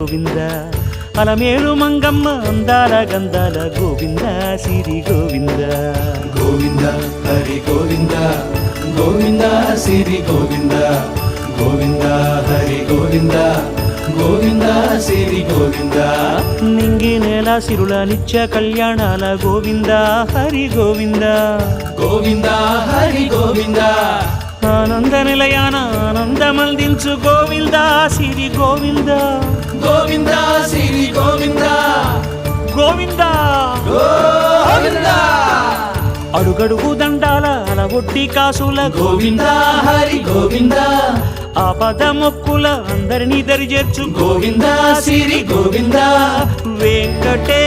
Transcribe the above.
గోవింద అలమేలు మంగమ్మ అందాల గంధాల గోవింద సిరి గోవింద గోవింద హరి గోవింద గోవింద సిరి గోవింద గోవింద హరి గోవింద గోవింద సిరి గోవింద నింగి నేల సిరుల నిత్య కళ్యాణాల గోవింద హరి గోవింద గోవింద హరి గోవింద ఆనంద నిలయాన ఆనందమందించు గోవింద సిరి గోవింద గోవింద సిరి గోవింద గోవింద గోవింద అడుగడుగు దండాల అలవొట్టి కాసుల గోవింద హరి గోవింద ఆపద మొక్కుల అందరినీ దరి చేర్చు గోవింద సిరి గోవింద వెంకటే